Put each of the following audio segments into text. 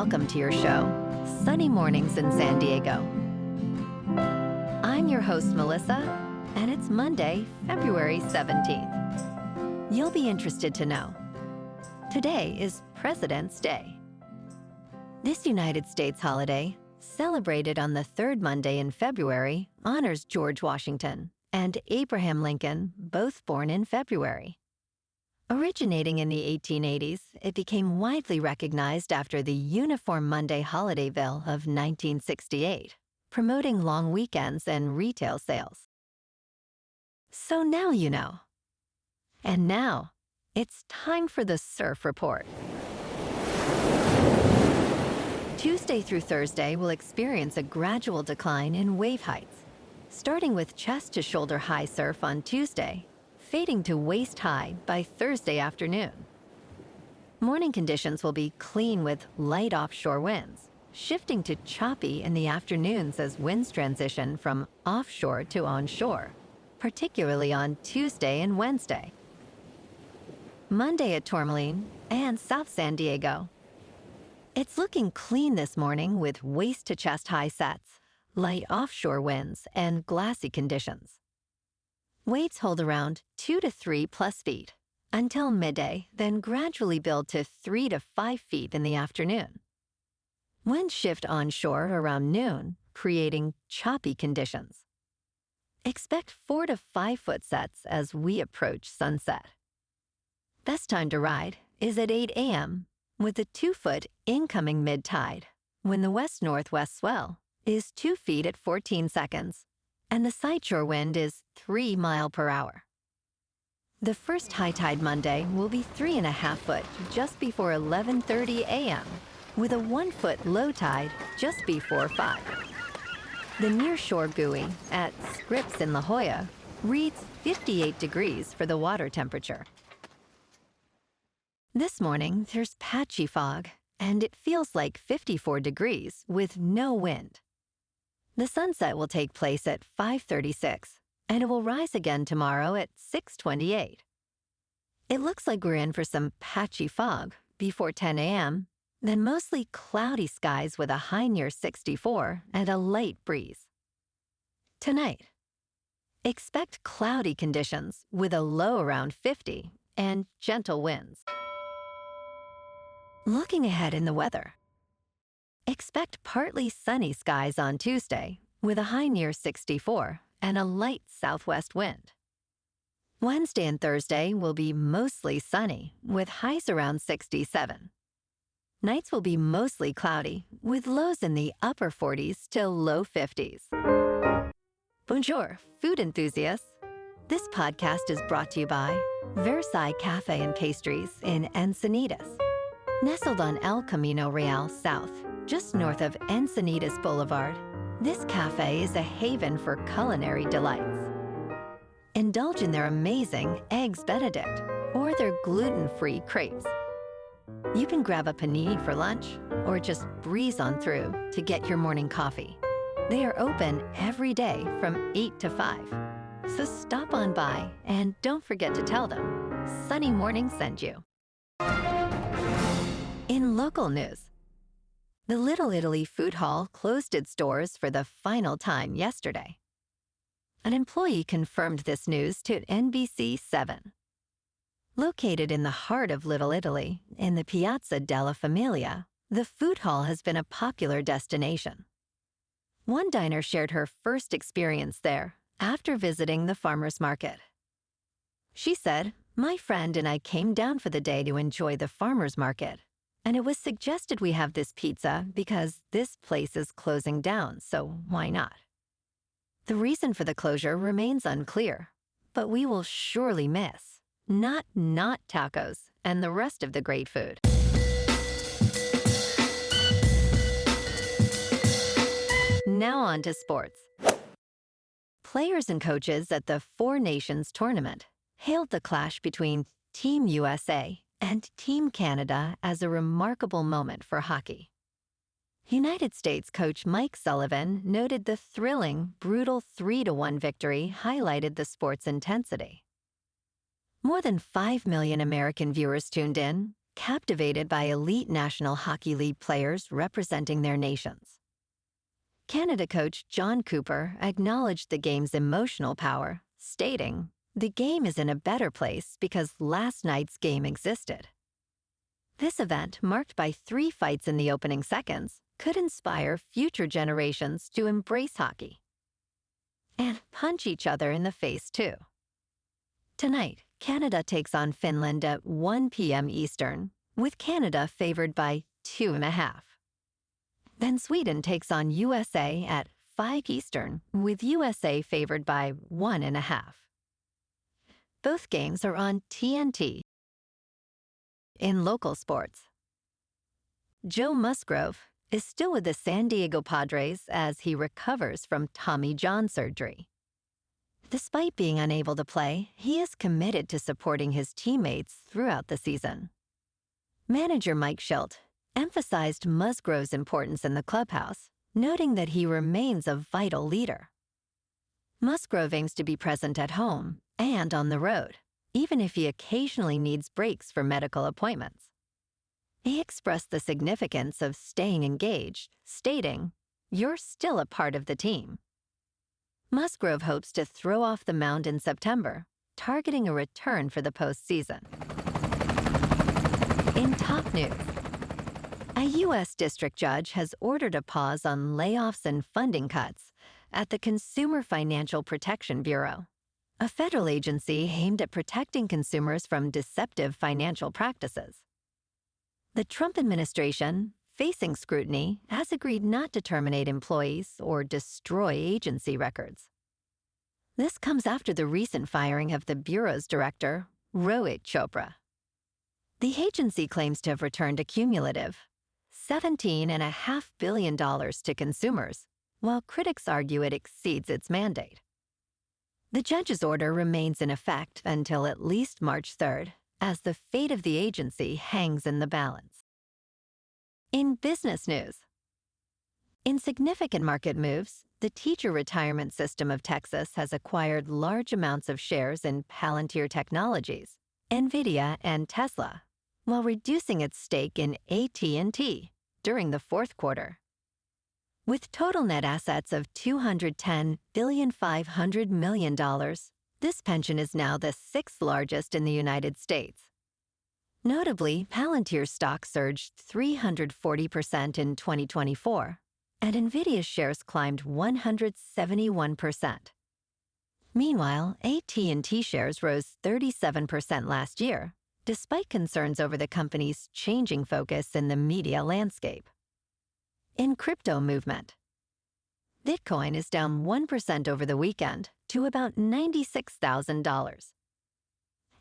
welcome to your show, Sunny Mornings in San Diego. I'm your host, Melissa, and it's Monday, February 17th. You'll be interested to know, today is President's Day. This United States holiday, celebrated on the third Monday in February, honors George Washington and Abraham Lincoln, both born in February. Originating in the 1880s, it became widely recognized after the Uniform Monday holiday bill of 1968, promoting long weekends and retail sales. So now you know. And now, it's time for the Surf Report. Tuesday through Thursday will experience a gradual decline in wave heights, starting with chest-to-shoulder high surf on Tuesday, fading to waist-high by Thursday afternoon. Morning conditions will be clean with light offshore winds, shifting to choppy in the afternoons as winds transition from offshore to onshore, particularly on Tuesday and Wednesday. Monday at Tourmaline and South San Diego. It's looking clean this morning with waist-to-chest high sets, light offshore winds, and glassy conditions. Waves hold around 2 to 3 plus feet until midday, then gradually build to 3 to 5 feet in the afternoon. Winds shift onshore around noon, creating choppy conditions. Expect 4 to 5 foot sets as we approach sunset. Best time to ride is at 8 a.m. with a 2-foot incoming mid-tide, when the west-northwest swell is 2 feet at 14 seconds, and the sideshore wind is 3 miles per hour. The first high tide Monday will be 3.5 foot just before 11:30 a.m., with a 1-foot low tide just before 5. The nearshore buoy at Scripps in La Jolla reads 58 degrees for the water temperature. This morning, there's patchy fog, and it feels like 54 degrees with no wind. The sunset will take place at 5:36, and it will rise again tomorrow at 6:28. It looks like we're in for some patchy fog before 10 a.m., then mostly cloudy skies with a high near 64 and a light breeze. Tonight, expect cloudy conditions with a low around 50 and gentle winds. Looking ahead in the weather. Expect partly sunny skies on Tuesday with a high near 64 and a light southwest wind. Wednesday and Thursday will be mostly sunny with highs around 67. Nights will be mostly cloudy with lows in the upper 40s to low 50s. Bonjour, food enthusiasts. This podcast is brought to you by Versailles Cafe and Pastries in Encinitas. Nestled on El Camino Real South, just north of Encinitas Boulevard, this cafe is a haven for culinary delights. Indulge in their amazing Eggs Benedict or their gluten-free crepes. You can grab a panini for lunch or just breeze on through to get your morning coffee. They are open every day from 8 to 5. So stop on by and don't forget to tell them Sunny Morning sent you. In local news, the Little Italy Food Hall closed its doors for the final time yesterday. An employee confirmed this news to NBC7. Located in the heart of Little Italy, in the Piazza della Famiglia, the food hall has been a popular destination. One diner shared her first experience there after visiting the farmer's market. She said, "My friend and I came down for the day to enjoy the farmer's market, and it was suggested we have this pizza because this place is closing down, so why not?" The reason for the closure remains unclear, but we will surely miss not tacos and the rest of the great food. Now on to sports. Players and coaches at the Four Nations tournament hailed the clash between Team USA and Team Canada as a remarkable moment for hockey. United States coach Mike Sullivan noted the thrilling, brutal 3-1 victory highlighted the sport's intensity. More than 5 million American viewers tuned in, captivated by elite National Hockey League players representing their nations. Canada coach John Cooper acknowledged the game's emotional power, stating, "The game is in a better place because last night's game existed." This event, marked by 3 fights in the opening seconds, could inspire future generations to embrace hockey. And punch each other in the face, too. Tonight, Canada takes on Finland at 1 p.m. Eastern, with Canada favored by 2.5. Then Sweden takes on USA at 5 Eastern, with USA favored by 1.5. Both games are on TNT. In local sports, Joe Musgrove is still with the San Diego Padres as he recovers from Tommy John surgery. Despite being unable to play, he is committed to supporting his teammates throughout the season. Manager Mike Schilt emphasized Musgrove's importance in the clubhouse, noting that he remains a vital leader. Musgrove aims to be present at home and on the road, even if he occasionally needs breaks for medical appointments. He expressed the significance of staying engaged, stating, "You're still a part of the team." Musgrove hopes to throw off the mound in September, targeting a return for the postseason. In top news, a U.S. district judge has ordered a pause on layoffs and funding cuts at the Consumer Financial Protection Bureau, a federal agency aimed at protecting consumers from deceptive financial practices. The Trump administration, facing scrutiny, has agreed not to terminate employees or destroy agency records. This comes after the recent firing of the Bureau's director, Rohit Chopra. The agency claims to have returned a cumulative $17.5 billion to consumers, while critics argue it exceeds its mandate. The judge's order remains in effect until at least March 3rd, as the fate of the agency hangs in the balance. In business news, in significant market moves, the teacher retirement system of Texas has acquired large amounts of shares in Palantir Technologies, Nvidia, and Tesla, while reducing its stake in AT&T during the fourth quarter. With total net assets of $210.5 billion, this pension is now the 6th largest in the United States. Notably, Palantir stock surged 340% in 2024, and Nvidia's shares climbed 171%. Meanwhile, AT&T shares rose 37% last year, despite concerns over the company's changing focus in the media landscape. In crypto movement, Bitcoin is down 1% over the weekend to about $96,000.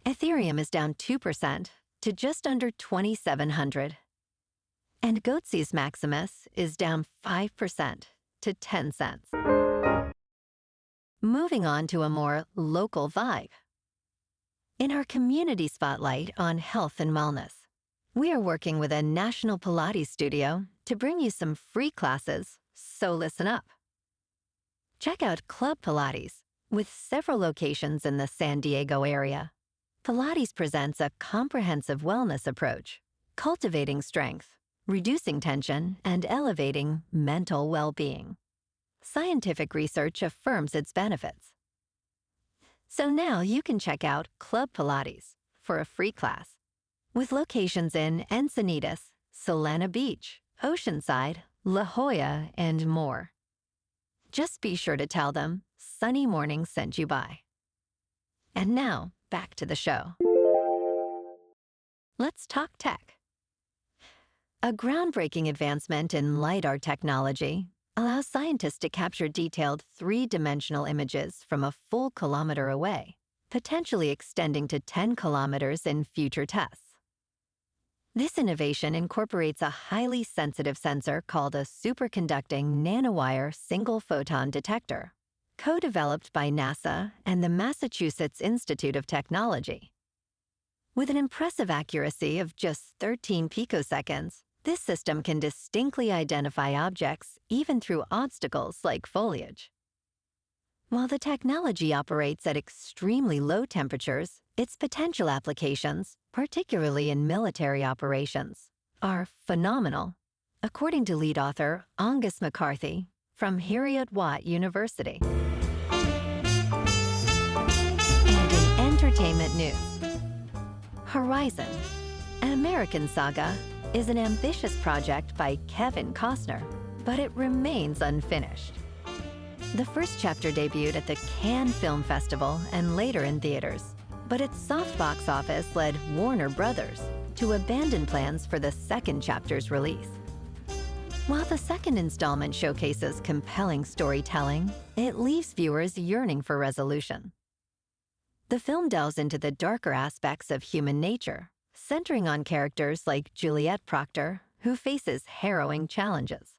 Ethereum is down 2% to just under 2,700. And Goatse's Maximus is down 5% to 10 cents. Moving on to a more local vibe. In our community spotlight on health and wellness, we are working with a national Pilates studio to bring you some free classes, so listen up. Check out Club Pilates, with several locations in the San Diego area. Pilates presents a comprehensive wellness approach, cultivating strength, reducing tension, and elevating mental well-being. Scientific research affirms its benefits. So now you can check out Club Pilates for a free class, with locations in Encinitas, Solana Beach, Oceanside, La Jolla, and more. Just be sure to tell them Sunny Morning sent you by. And now, back to the show. Let's talk tech. A groundbreaking advancement in LiDAR technology allows scientists to capture detailed 3-dimensional images from a full kilometer away, potentially extending to 10 kilometers in future tests. This innovation incorporates a highly sensitive sensor called a superconducting nanowire single-photon detector, co-developed by NASA and the Massachusetts Institute of Technology. With an impressive accuracy of just 13 picoseconds, this system can distinctly identify objects even through obstacles like foliage. While the technology operates at extremely low temperatures, its potential applications, particularly in military operations, are phenomenal, according to lead author Angus McCarthy from Heriot-Watt University. And in entertainment news, Horizon, an American Saga, is an ambitious project by Kevin Costner, but it remains unfinished. The first chapter debuted at the Cannes Film Festival and later in theaters, but its soft box office led Warner Brothers to abandon plans for the second chapter's release. While the second installment showcases compelling storytelling, it leaves viewers yearning for resolution. The film delves into the darker aspects of human nature, centering on characters like Juliet Proctor, who faces harrowing challenges.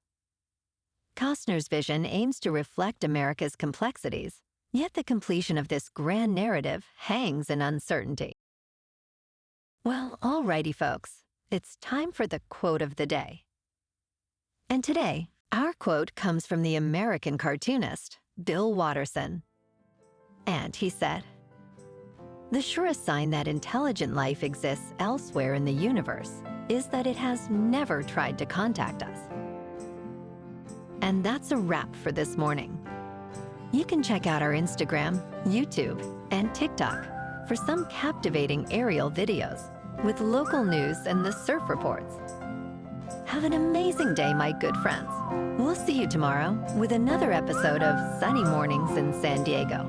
Costner's vision aims to reflect America's complexities, yet the completion of this grand narrative hangs in uncertainty. Well, alrighty folks, it's time for the quote of the day. And today, our quote comes from the American cartoonist, Bill Watterson. And he said, "The surest sign that intelligent life exists elsewhere in the universe is that it has never tried to contact us." And that's a wrap for this morning. You can check out our Instagram, YouTube, and TikTok for some captivating aerial videos with local news and the surf reports. Have an amazing day, my good friends. We'll see you tomorrow with another episode of Sunny Mornings in San Diego.